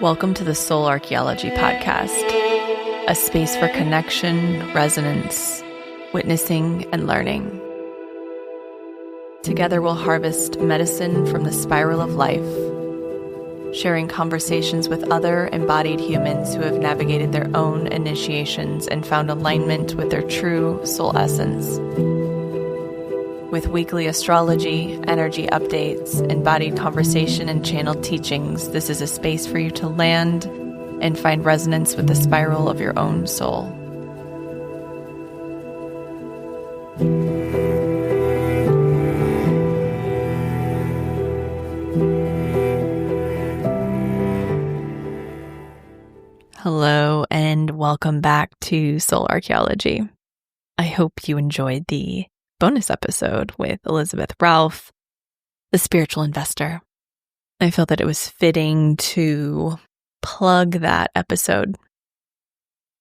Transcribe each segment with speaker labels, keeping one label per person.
Speaker 1: Welcome to the Soul Archaeology podcast, a space for connection, resonance, witnessing, and learning. Together we'll harvest medicine from the spiral of life, sharing conversations with other embodied humans who have navigated their own initiations and found alignment with their true soul essence. With weekly astrology, energy updates, embodied conversation, and channeled teachings, this is a space for you to land and find resonance with the spiral of your own soul. Hello, and welcome back to Soul Archaeology. I hope you enjoyed the bonus episode with Elizabeth Ralph, the spiritual investor. I felt that it was fitting to plug that episode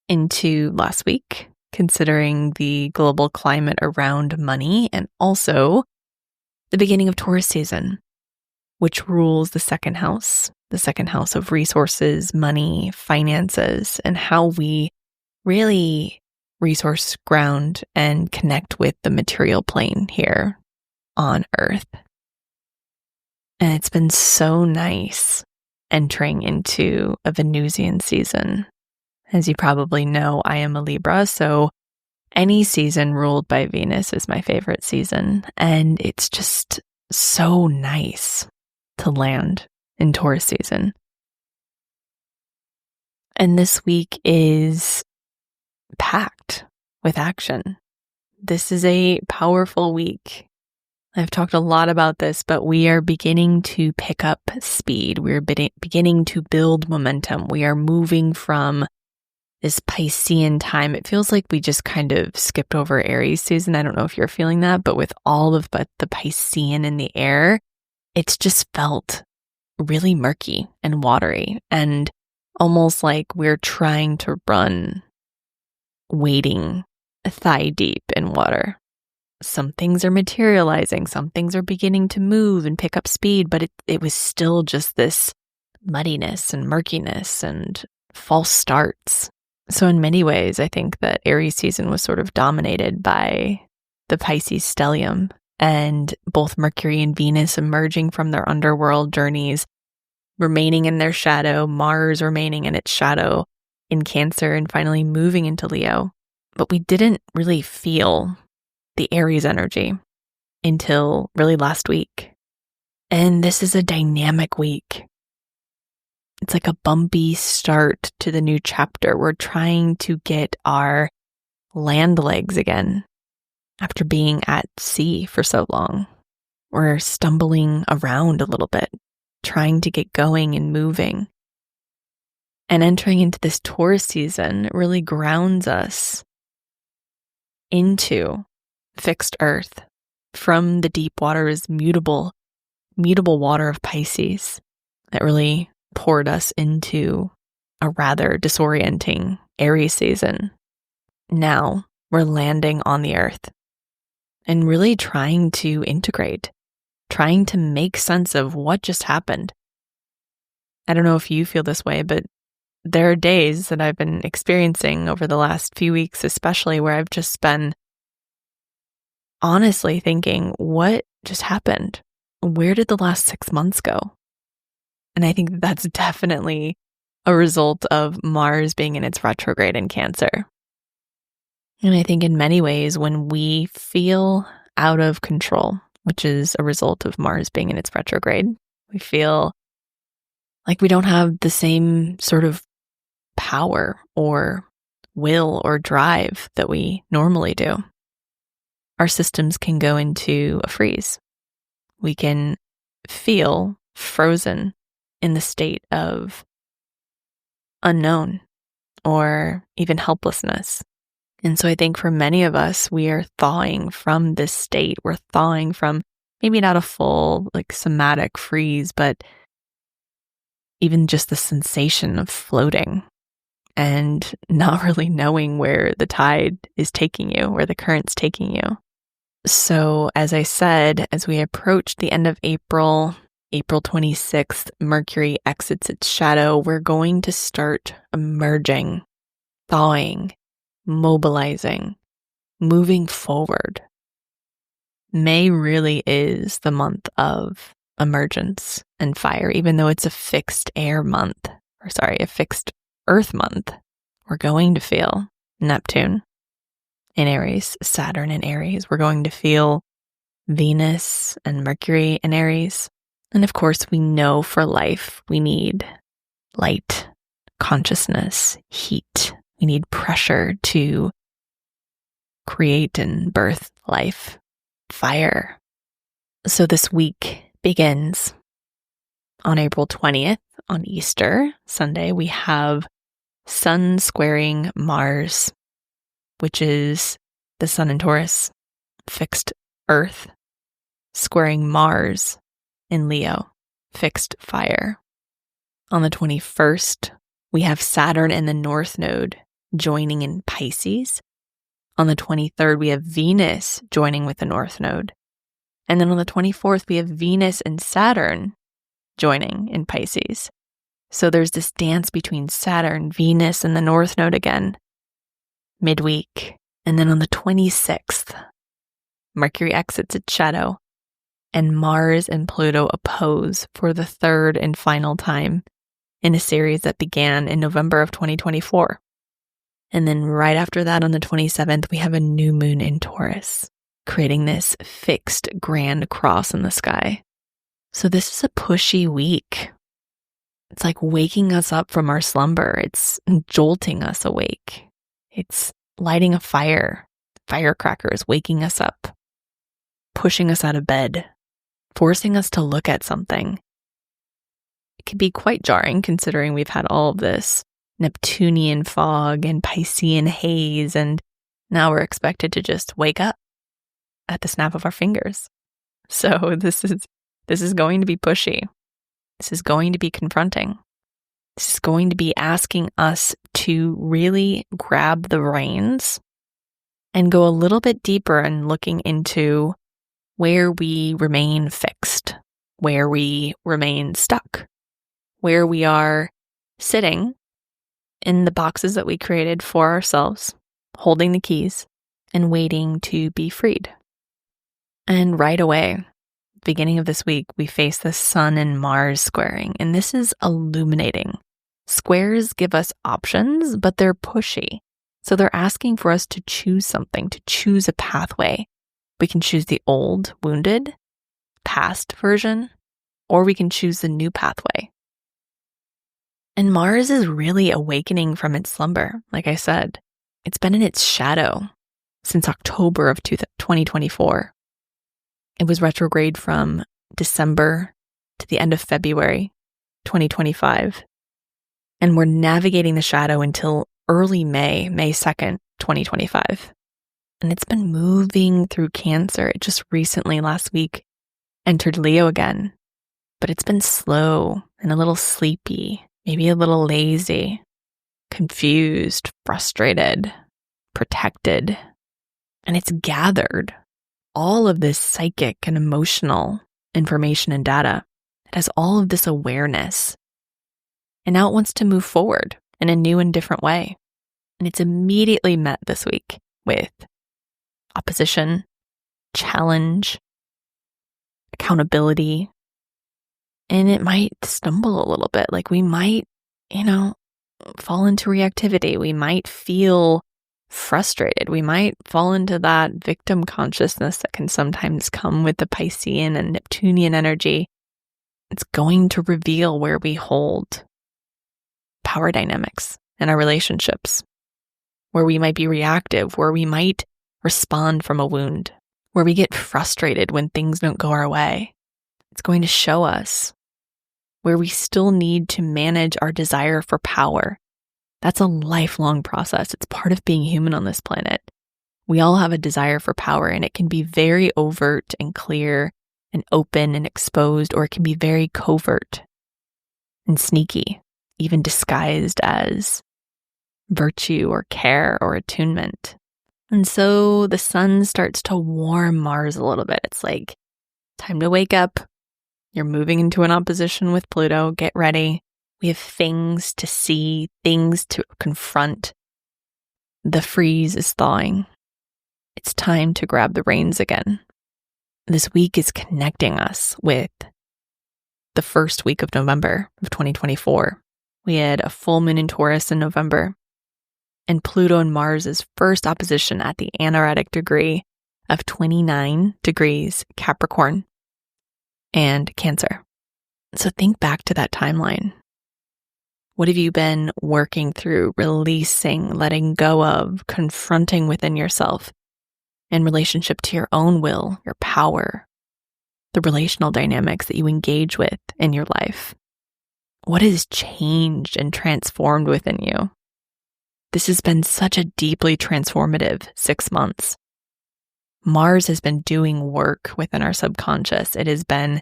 Speaker 1: into last week, considering the global climate around money and also the beginning of Taurus season, which rules the second house of resources, money, finances, and how we really resource ground and connect with the material plane here on Earth. And it's been so nice entering into a Venusian season. As you probably know, I am a Libra, so any season ruled by Venus is my favorite season. And it's just so nice to land in Taurus season. And this week is packed with action. This is a powerful week. I've talked a lot about this, but we are beginning to pick up speed. We're beginning to build momentum. We are moving from this Piscean time. It feels like we just kind of skipped over Aries season. I don't know if you're feeling that, but with all of the Piscean in the air, it's just felt really murky and watery and almost like we're trying to run wading thigh deep in water. Some things are materializing, some things are beginning to move and pick up speed, but it was still just this muddiness and murkiness and false starts. So in many ways, I think that Aries season was sort of dominated by the Pisces stellium and both Mercury and Venus emerging from their underworld journeys, remaining in their shadow, Mars remaining in its shadow in Cancer, and finally moving into Leo. But we didn't really feel the Aries energy until really last week. And this is a dynamic week. It's like a bumpy start to the new chapter. We're trying to get our land legs again after being at sea for so long. We're stumbling around a little bit, trying to get going and moving. And entering into this Taurus season really grounds us into fixed earth from the deep waters, mutable water of Pisces that really poured us into a rather disorienting Aries season. Now we're landing on the earth and really trying to integrate, trying to make sense of what just happened. I don't know if you feel this way, but there are days that I've been experiencing over the last few weeks, especially where I've just been honestly thinking, what just happened? Where did the last 6 months go? And I think that's definitely a result of Mars being in its retrograde in Cancer. And I think in many ways, when we feel out of control, which is a result of Mars being in its retrograde, we feel like we don't have the same sort of power or will or drive that we normally do. Our systems can go into a freeze. We can feel frozen in the state of unknown or even helplessness. And so I think for many of us, we are thawing from this state. We're thawing from maybe not a full somatic freeze, but even just the sensation of floating and not really knowing where the tide is taking you, where the current's taking you. So as I said, as we approach the end of April, April 26th, Mercury exits its shadow. We're going to start emerging, thawing, mobilizing, moving forward. May really is the month of emergence and fire, even though it's a fixed a fixed earth month. We're going to feel Neptune in Aries, Saturn in Aries. We're going to feel Venus and Mercury in Aries. And of course, we know for life we need light, consciousness, heat. We need pressure to create and birth life, fire. So this week begins on April 20th, on Easter Sunday. We have Sun squaring Mars, which is the Sun in Taurus, fixed Earth, squaring Mars in Leo, fixed fire. On the 21st, we have Saturn in the North Node joining in Pisces. On the 23rd, we have Venus joining with the North Node. And then on the 24th, we have Venus and Saturn joining in Pisces. So there's this dance between Saturn, Venus, and the North Node again, midweek. And then on the 26th, Mercury exits its shadow, and Mars and Pluto oppose for the third and final time in a series that began in November of 2024. And then right after that, on the 27th, we have a new moon in Taurus, creating this fixed grand cross in the sky. So this is a pushy week. It's like waking us up from our slumber. It's jolting us awake. It's lighting a fire, firecrackers, waking us up, pushing us out of bed, forcing us to look at something. It can be quite jarring considering we've had all of this Neptunian fog and Piscean haze, and now we're expected to just wake up at the snap of our fingers. So this is going to be pushy. This is going to be confronting. This is going to be asking us to really grab the reins and go a little bit deeper and looking into where we remain fixed, where we remain stuck, where we are sitting in the boxes that we created for ourselves, holding the keys and waiting to be freed. And right away, beginning of this week, we face the Sun and Mars squaring, and this is illuminating. Squares give us options, but they're pushy. So they're asking for us to choose something, to choose a pathway. We can choose the old, wounded, past version, or we can choose the new pathway. And Mars is really awakening from its slumber. Like I said, it's been in its shadow since October of 2024. It was retrograde from December to the end of February 2025. And we're navigating the shadow until early May 2nd, 2025. And it's been moving through Cancer. It just recently, last week, entered Leo again. But it's been slow and a little sleepy, maybe a little lazy, confused, frustrated, protected. And it's gathered all of this psychic and emotional information and data. It has all of this awareness. And now it wants to move forward in a new and different way. And it's immediately met this week with opposition, challenge, accountability. And it might stumble a little bit. Like we might, fall into reactivity. We might feel frustrated. We might fall into that victim consciousness that can sometimes come with the Piscean and Neptunian energy. It's going to reveal where we hold power dynamics in our relationships, where we might be reactive, where we might respond from a wound, where we get frustrated when things don't go our way. It's going to show us where we still need to manage our desire for power. That's a lifelong process. It's part of being human on this planet. We all have a desire for power, and it can be very overt and clear and open and exposed, or it can be very covert and sneaky, even disguised as virtue or care or attunement. And so the sun starts to warm Mars a little bit. It's like, time to wake up, You're moving into an opposition with Pluto. Get ready. We have things to see, things to confront. The freeze is thawing. It's time to grab the reins again. This week is connecting us with the first week of November of 2024. We had a full moon in Taurus in November, and Pluto and Mars's first opposition at the anaretic degree of 29 degrees Capricorn and Cancer. So think back to that timeline. What have you been working through, releasing, letting go of, confronting within yourself in relationship to your own will, your power, the relational dynamics that you engage with in your life? What has changed and transformed within you? This has been such a deeply transformative 6 months. Mars has been doing work within our subconscious. It has been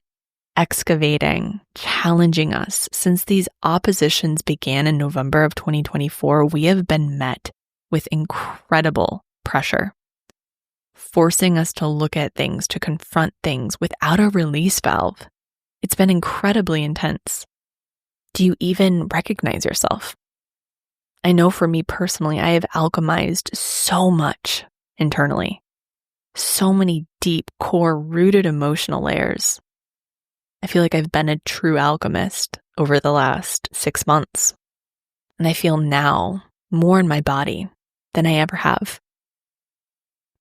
Speaker 1: excavating, challenging us. Since these oppositions began in November of 2024, we have been met with incredible pressure, forcing us to look at things, to confront things without a release valve. It's been incredibly intense. Do you even recognize yourself? I know for me personally, I have alchemized so much internally, so many deep, core, rooted emotional layers. I feel like I've been a true alchemist over the last 6 months, and I feel now more in my body than I ever have.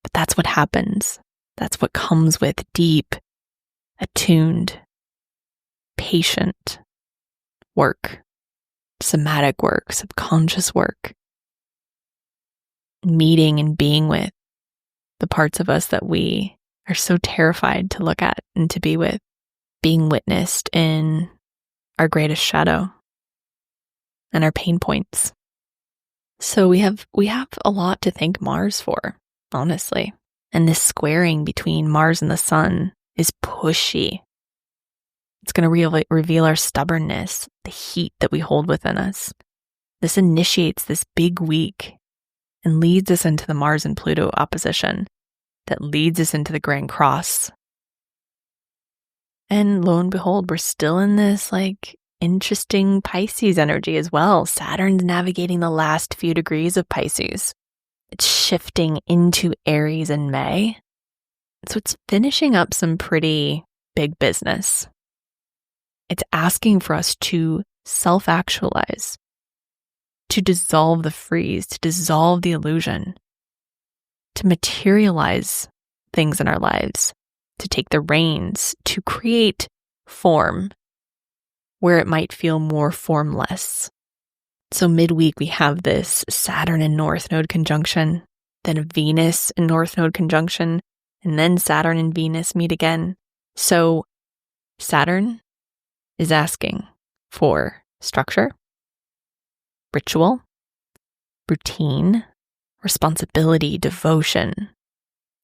Speaker 1: But that's what happens. That's what comes with deep, attuned, patient work, somatic work, subconscious work, meeting and being with the parts of us that we are so terrified to look at and to be with, being witnessed in our greatest shadow and our pain points. So we have a lot to thank Mars for, honestly. And this squaring between Mars and the Sun is pushy. It's going to reveal our stubbornness, the heat that we hold within us. This initiates this big week and leads us into the Mars and Pluto opposition that leads us into the Grand Cross. And lo and behold, we're still in this interesting Pisces energy as well. Saturn's navigating the last few degrees of Pisces. It's shifting into Aries in May. So it's finishing up some pretty big business. It's asking for us to self-actualize, to dissolve the freeze, to dissolve the illusion, to materialize things in our lives, to take the reins, to create form where it might feel more formless. So midweek, we have this Saturn and North Node conjunction, then a Venus and North Node conjunction, and then Saturn and Venus meet again. So Saturn is asking for structure, ritual, routine, responsibility, devotion.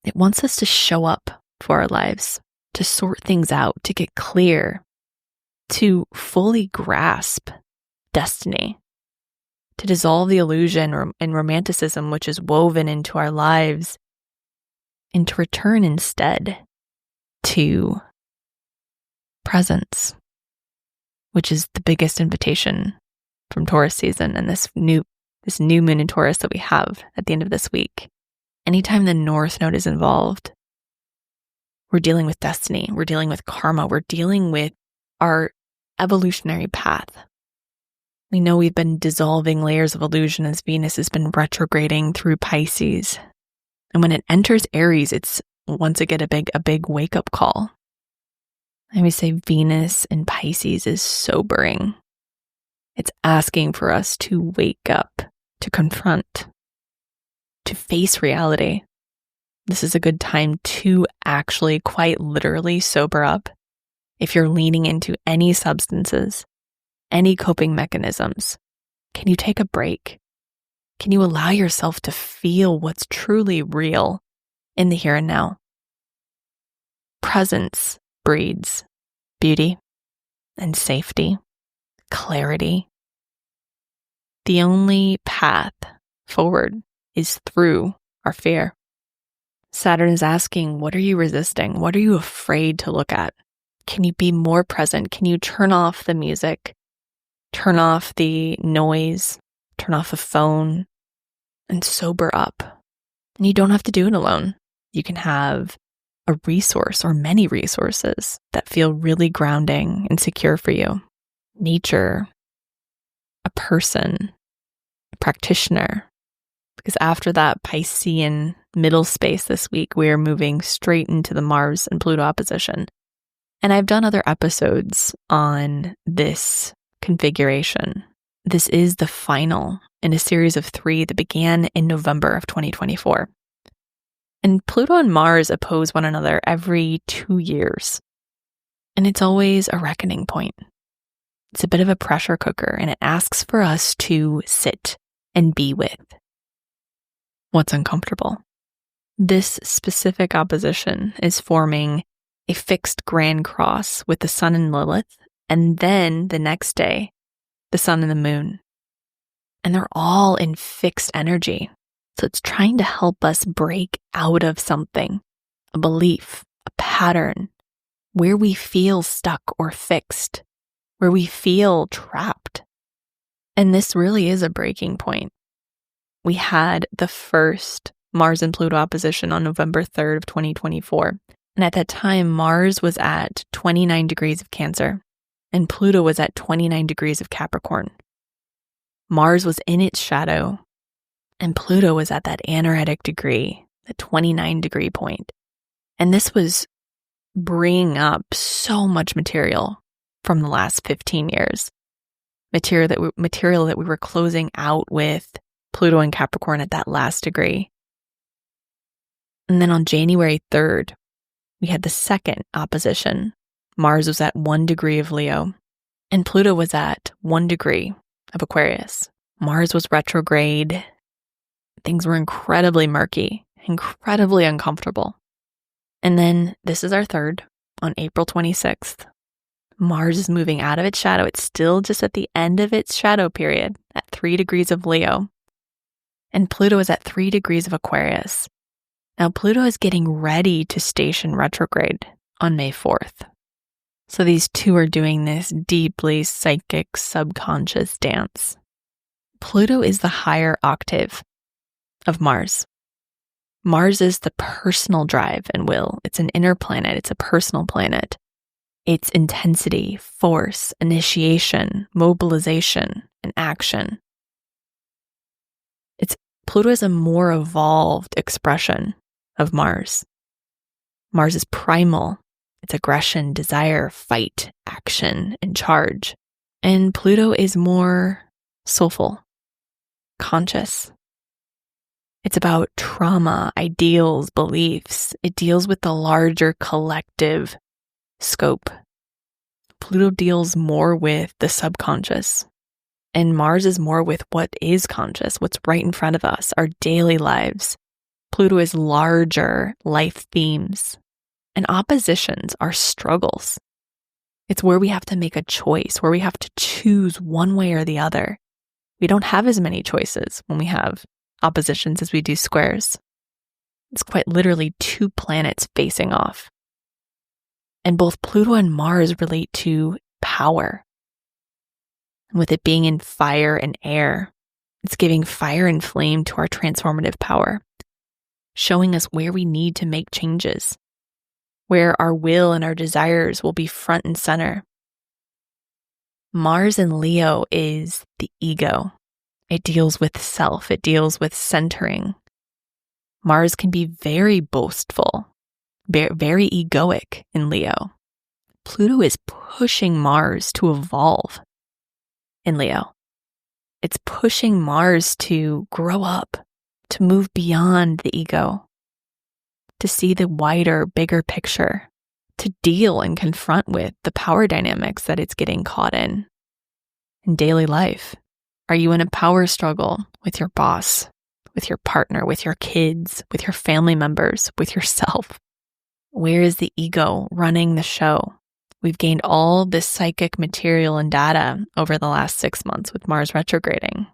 Speaker 1: It wants us to show up for our lives, to sort things out, to get clear, to fully grasp destiny, to dissolve the illusion and romanticism which is woven into our lives, and to return instead to presence, which is the biggest invitation from Taurus season and this new moon in Taurus that we have at the end of this week. Anytime the North Node is involved, we're dealing with destiny, we're dealing with karma, we're dealing with our evolutionary path. We know we've been dissolving layers of illusion as Venus has been retrograding through Pisces. And when it enters Aries, it's once again a big wake-up call. I would say Venus in Pisces is sobering. It's asking for us to wake up, to confront, to face reality. This is a good time to actually quite literally sober up. If you're leaning into any substances, any coping mechanisms, can you take a break? Can you allow yourself to feel what's truly real in the here and now? Presence breeds beauty and safety, clarity. The only path forward is through our fear. Saturn is asking, what are you resisting? What are you afraid to look at? Can you be more present? Can you turn off the music, turn off the noise, turn off the phone, and sober up? And you don't have to do it alone. You can have a resource or many resources that feel really grounding and secure for you. Nature, a person, a practitioner. Because after that Piscean middle space this week, we are moving straight into the Mars and Pluto opposition. And I've done other episodes on this configuration. This is the final in a series of 3 that began in November of 2024. And Pluto and Mars oppose one another every 2 years. And it's always a reckoning point. It's a bit of a pressure cooker, and it asks for us to sit and be with what's uncomfortable. This specific opposition is forming a fixed grand cross with the Sun and Lilith, and then the next day, the Sun and the Moon. And they're all in fixed energy. So it's trying to help us break out of something, a belief, a pattern, where we feel stuck or fixed, where we feel trapped. And this really is a breaking point. We had the first Mars and Pluto opposition on November 3rd of 2024. And at that time, Mars was at 29 degrees of Cancer, and Pluto was at 29 degrees of Capricorn. Mars was in its shadow, and Pluto was at that aneretic degree, the 29 degree point. And this was bringing up so much material from the last 15 years. Material that we were closing out with Pluto and Capricorn at that last degree. And then on January 3rd, we had the second opposition. Mars was at 1 degree of Leo, and Pluto was at 1 degree of Aquarius. Mars was retrograde. Things were incredibly murky, incredibly uncomfortable. And then this is our third, on April 26th. Mars is moving out of its shadow. It's still just at the end of its shadow period at 3 degrees of Leo. And Pluto is at 3 degrees of Aquarius. Now, Pluto is getting ready to station retrograde on May 4th. So these two are doing this deeply psychic, subconscious dance. Pluto is the higher octave of Mars. Mars is the personal drive and will. It's an inner planet. It's a personal planet. It's intensity, force, initiation, mobilization, and action. Pluto is a more evolved expression of Mars. Mars is primal. It's aggression, desire, fight, action, and charge. And Pluto is more soulful, conscious. It's about trauma, ideals, beliefs. It deals with the larger collective scope. Pluto deals more with the subconscious. And Mars is more with what is conscious, what's right in front of us, our daily lives. Pluto is larger life themes. And oppositions are struggles. It's where we have to make a choice, where we have to choose one way or the other. We don't have as many choices when we have oppositions as we do squares. It's quite literally 2 planets facing off. And both Pluto and Mars relate to power. With it being in fire and air, it's giving fire and flame to our transformative power, showing us where we need to make changes, where our will and our desires will be front and center. Mars in Leo is the ego. It deals with self. It deals with centering. Mars can be very boastful, very egoic in Leo. Pluto is pushing Mars to evolve in Leo. It's pushing Mars to grow up, to move beyond the ego, to see the wider, bigger picture, to deal and confront with the power dynamics that it's getting caught in daily life. Are you in a power struggle with your boss, with your partner, with your kids, with your family members, with yourself? Where is the ego running the show? We've gained all this psychic material and data over the last 6 months with Mars retrograding.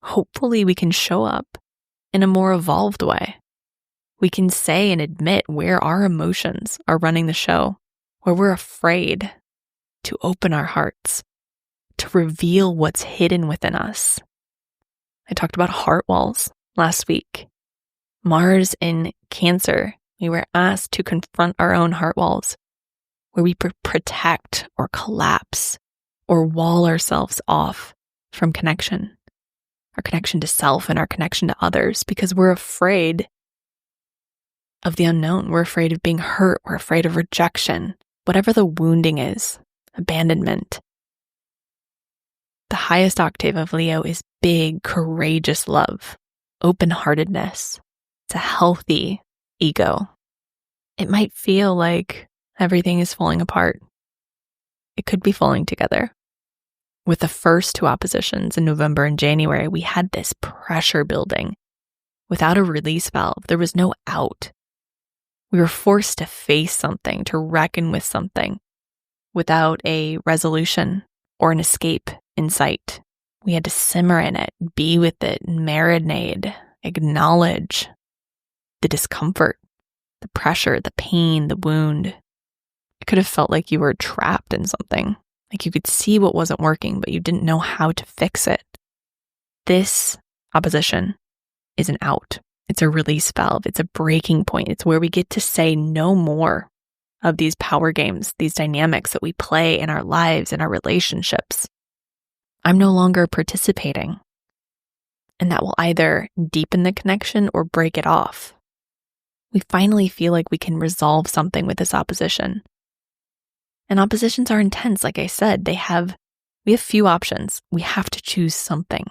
Speaker 1: Hopefully we can show up in a more evolved way. We can say and admit where our emotions are running the show, where we're afraid to open our hearts, to reveal what's hidden within us. I talked about heart walls last week. Mars in Cancer, we were asked to confront our own heart walls, where we protect or collapse or wall ourselves off from connection, our connection to self and our connection to others, because we're afraid of the unknown. We're afraid of being hurt. We're afraid of rejection, whatever the wounding is, abandonment. The highest octave of Leo is big, courageous love, open-heartedness. It's a healthy ego. It might feel like everything is falling apart. It could be falling together. With the first two oppositions in November and January, we had this pressure building. Without a release valve, there was no out. We were forced to face something, to reckon with something, without a resolution or an escape in sight. We had to simmer in it, be with it, marinate, acknowledge the discomfort, the pressure, the pain, the wound. It could have felt like you were trapped in something, like you could see what wasn't working, but you didn't know how to fix it. This opposition is an out. It's a release valve. It's a breaking point. It's where we get to say no more of these power games, these dynamics that we play in our lives, in our relationships. I'm no longer participating. And that will either deepen the connection or break it off. We finally feel like we can resolve something with this opposition. And oppositions are intense, like I said. We have few options. We have to choose something.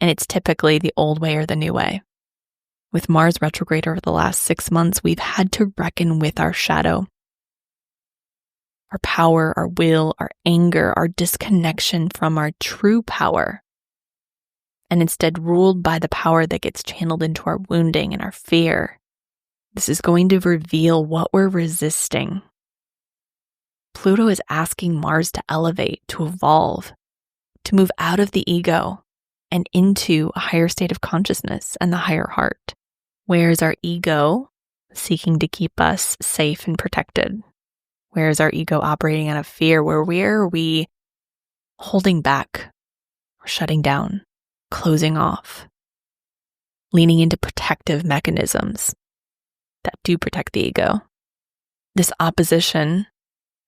Speaker 1: And it's typically the old way or the new way. With Mars retrograde over the last 6 months, we've had to reckon with our shadow, our power, our will, our anger, our disconnection from our true power, and instead ruled by the power that gets channeled into our wounding and our fear. This is going to reveal what we're resisting. Pluto is asking Mars to elevate, to evolve, to move out of the ego and into a higher state of consciousness and the higher heart. Where is our ego seeking to keep us safe and protected? Where is our ego operating out of fear? Where are we holding back, or shutting down, closing off, leaning into protective mechanisms that do protect the ego? This opposition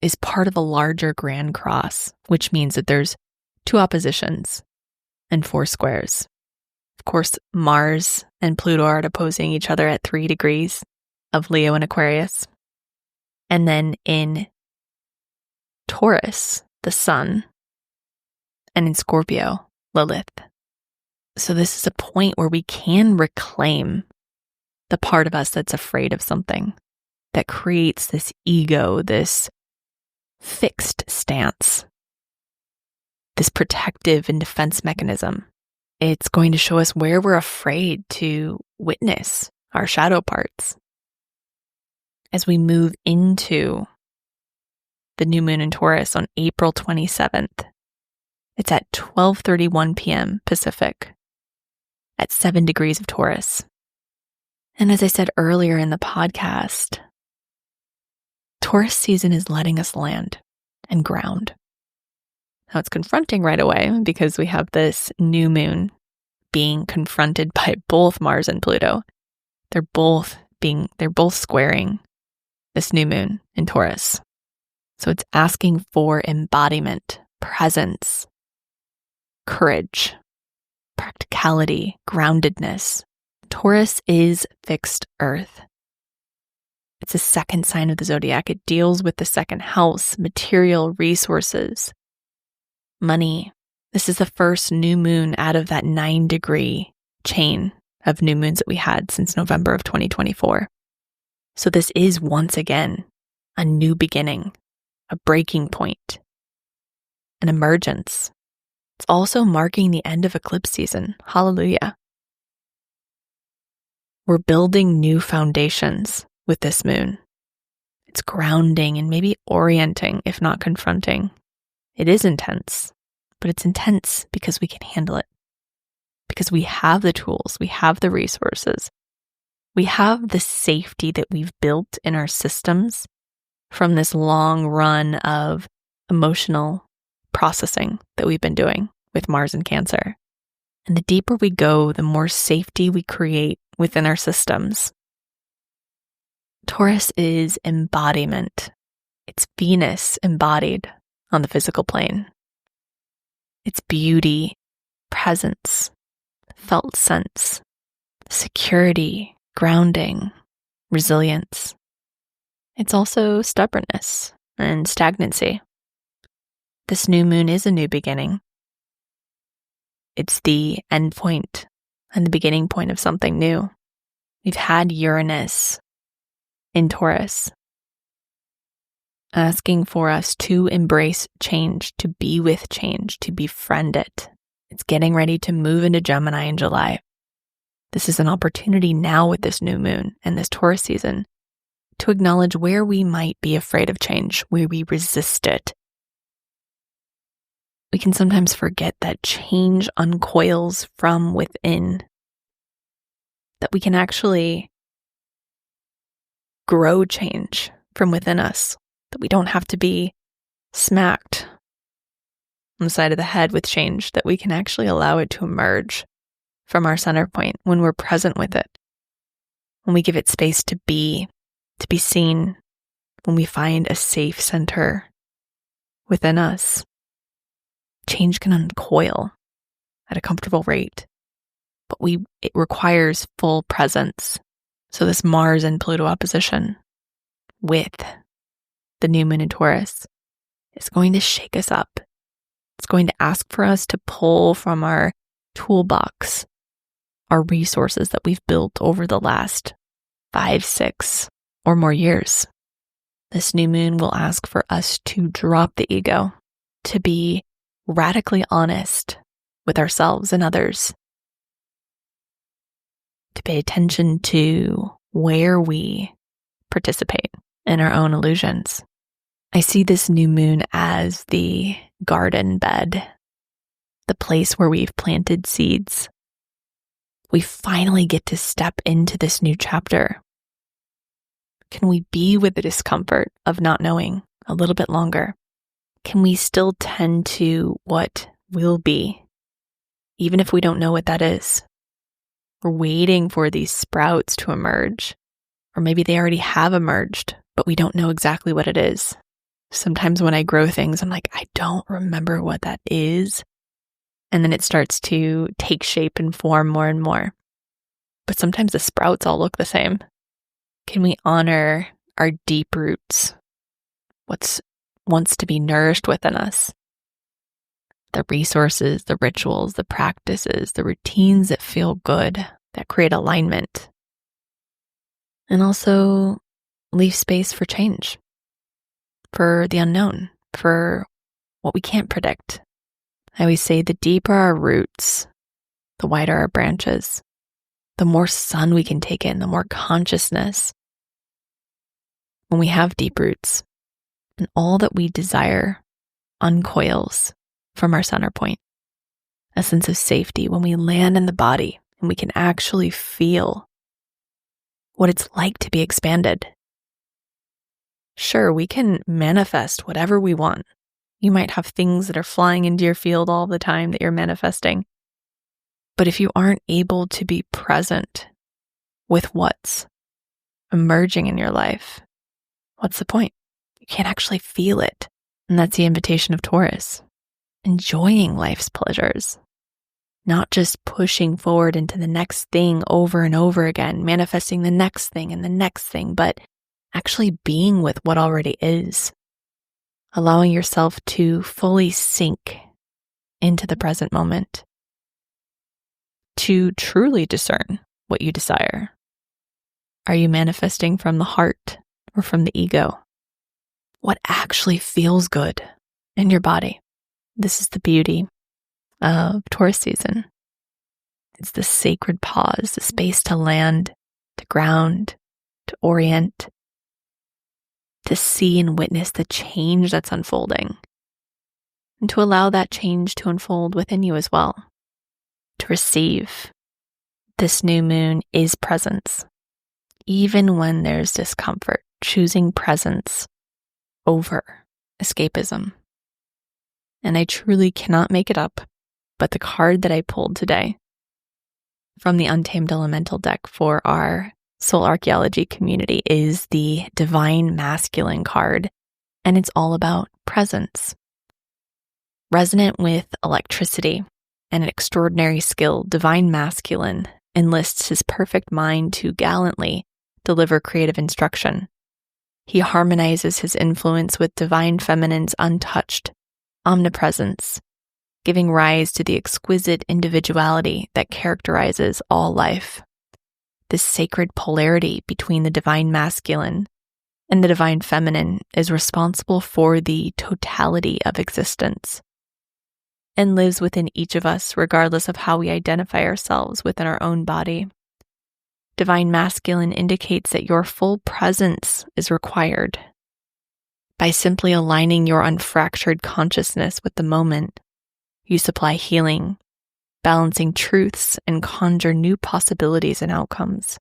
Speaker 1: is part of a larger grand cross, which means that there's 2 oppositions and 4 squares. Of course, Mars and Pluto are opposing each other at 3 degrees of Leo and Aquarius. And then in Taurus, the Sun, and in Scorpio, Lilith. So this is a point where we can reclaim the part of us that's afraid of something, that creates this ego, this fixed stance, this protective and defense mechanism. It's going to show us where we're afraid to witness our shadow parts. As we move into the new moon in Taurus on April 27th, it's at 12:31 p.m. Pacific at 7 degrees of Taurus. And as I said earlier in the podcast, Taurus season is letting us land and ground. Now it's confronting right away because we have this new moon being confronted by both Mars and Pluto. They're both squaring this new moon in Taurus. So it's asking for embodiment, presence, courage, practicality, groundedness. Taurus is fixed earth. It's the second sign of the zodiac. It deals with the second house, material resources, money. This is the first new moon out of that 9-degree chain of new moons that we had since November of 2024. So this is once again a new beginning, a breaking point, an emergence. It's also marking the end of eclipse season. Hallelujah. We're building new foundations with this moon. It's grounding and maybe orienting, if not confronting. It is intense, but it's intense because we can handle it. Because we have the tools, we have the resources, we have the safety that we've built in our systems from this long run of emotional processing that we've been doing with Mars and Cancer. And the deeper we go, the more safety we create within our systems. Taurus is embodiment. It's Venus embodied on the physical plane. It's beauty, presence, felt sense, security, grounding, resilience. It's also stubbornness and stagnancy. This new moon is a new beginning. It's the end point and the beginning point of something new. We've had Uranus in Taurus asking for us to embrace change, to be with change, to befriend it. It's getting ready to move into Gemini in July. This is an opportunity now with this new moon and this Taurus season to acknowledge where we might be afraid of change, where we resist it. We can sometimes forget that change uncoils from within, that we can actually grow change from within us, that we don't have to be smacked on the side of the head with change, that we can actually allow it to emerge from our center point when we're present with it, when we give it space to be seen, when we find a safe center within us. Change can uncoil at a comfortable rate, but it requires full presence. So this Mars and Pluto opposition with the new moon in Taurus is going to shake us up. It's going to ask for us to pull from our toolbox our resources that we've built over the last 5, 6, or more years. This new moon will ask for us to drop the ego, to be radically honest with ourselves and others, to pay attention to where we participate in our own illusions. I see this new moon as the garden bed, the place where we've planted seeds. We finally get to step into this new chapter. Can we be with the discomfort of not knowing a little bit longer? Can we still tend to what will be, even if we don't know what that is? We're waiting for these sprouts to emerge, or maybe they already have emerged, but we don't know exactly what it is. Sometimes when I grow things, I'm like, I don't remember what that is. And then it starts to take shape and form more and more. But sometimes the sprouts all look the same. Can we honor our deep roots? What's wants to be nourished within us? The resources, the rituals, the practices, the routines that feel good, that create alignment. And also leave space for change, for the unknown, for what we can't predict. I always say the deeper our roots, the wider our branches, the more sun we can take in, the more consciousness. When we have deep roots and all that we desire uncoils from our center point, a sense of safety when we land in the body and we can actually feel what it's like to be expanded. Sure, we can manifest whatever we want. You might have things that are flying into your field all the time that you're manifesting. But if you aren't able to be present with what's emerging in your life, what's the point? You can't actually feel it. And that's the invitation of Taurus. Enjoying life's pleasures, not just pushing forward into the next thing over and over again, manifesting the next thing and the next thing, but actually being with what already is. Allowing yourself to fully sink into the present moment, to truly discern what you desire. Are you manifesting from the heart or from the ego? What actually feels good in your body? This is the beauty of Taurus season. It's the sacred pause, the space to land, to ground, to orient, to see and witness the change that's unfolding, and to allow that change to unfold within you as well. To receive. This new moon is presence. Even when there's discomfort, choosing presence over escapism. And I truly cannot make it up, but the card that I pulled today from the Untamed Elemental deck for our Soul Archaeology community is the Divine Masculine card, and it's all about presence. Resonant with electricity and an extraordinary skill, Divine Masculine enlists his perfect mind to gallantly deliver creative instruction. He harmonizes his influence with Divine Feminine's untouched omnipresence, giving rise to the exquisite individuality that characterizes all life. This sacred polarity between the Divine Masculine and the Divine Feminine is responsible for the totality of existence and lives within each of us regardless of how we identify ourselves within our own body. Divine Masculine indicates that your full presence is required. By simply aligning your unfractured consciousness with the moment, you supply healing, balancing truths, and conjure new possibilities and outcomes.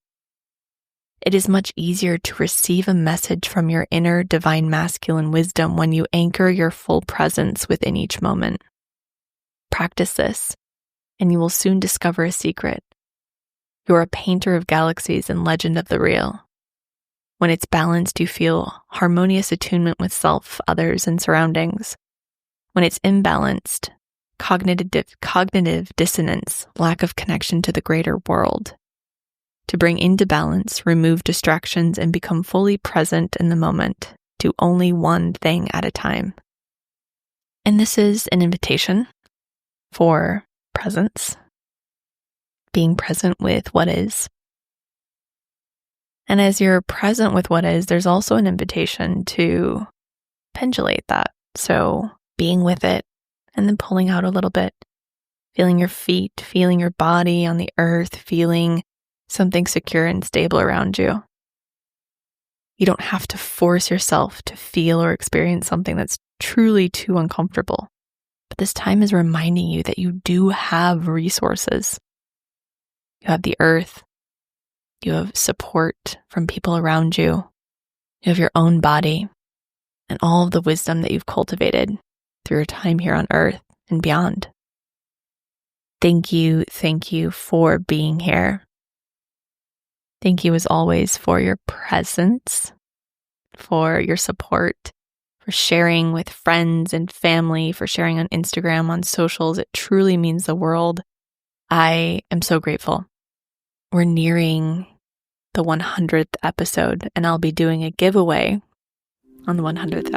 Speaker 1: It is much easier to receive a message from your inner Divine Masculine wisdom when you anchor your full presence within each moment. Practice this, and you will soon discover a secret. You're a painter of galaxies and legend of the real. When it's balanced, you feel harmonious attunement with self, others, and surroundings. When it's imbalanced, cognitive dissonance, lack of connection to the greater world. To bring into balance, remove distractions, and become fully present in the moment. Do only one thing at a time. And this is an invitation for presence, being present with what is. And as you're present with what is, there's also an invitation to pendulate that. So being with it and then pulling out a little bit, feeling your feet, feeling your body on the earth, feeling something secure and stable around you. You don't have to force yourself to feel or experience something that's truly too uncomfortable. But this time is reminding you that you do have resources. You have the earth. You have support from people around you. You have your own body and all of the wisdom that you've cultivated through your time here on earth and beyond. Thank you for being here. Thank you as always for your presence, for your support, for sharing with friends and family, for sharing on Instagram, on socials. It truly means the world. I am so grateful. We're nearing the 100th episode, and I'll be doing a giveaway on the 100th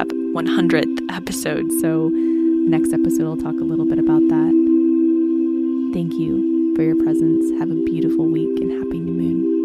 Speaker 1: episode. So next episode, I'll talk a little bit about that. Thank you for your presence. Have a beautiful week and happy new moon.